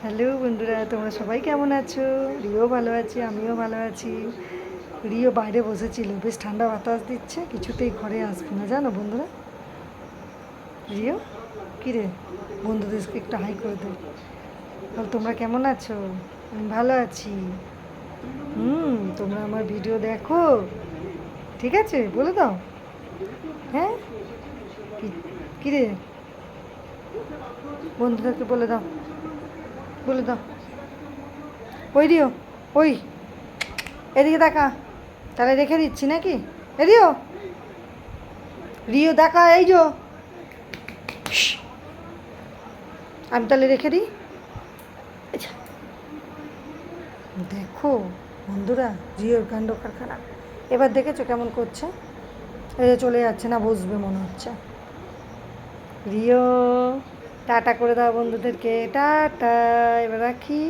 Hello বন্ধুরা, তোমরা সবাই কেমন আছো? রিও ভালো আছে, আমিও ভালো আছি। রিও বাইরে বসেছিল, বেশ ঠান্ডা বাতাস দিচ্ছে, কিছুতেই ঘরে আসবে না জানো বন্ধুরা। রিও কিরে, বন্ধুদেরকে একটু হাই করে দে। বল তোমরা কেমন আছো? আমি ভালো আছি। তোমরা আমার ভিডিও দেখো, ঠিক আছে? বলে দাও। হ্যাঁ, কিরে, বন্ধুদেরকে বলে দাও, বলে দাও। ওই রিও, ওই এদিকে দেখা, তাহলে রেখে দিচ্ছি নাকি? রিও, রিও দেখা, এই যো, আমি তাহলে রেখে দিই। আচ্ছা, দেখো বন্ধুরা, রিওর কাণ্ড কারখানা। এবার দেখেছো কেমন করছে? এই যে চলে যাচ্ছে না, বসবে মনে হচ্ছে। রিও টাটা করে দাও বন্ধুদেরকে, টাটা, এবার রাখি।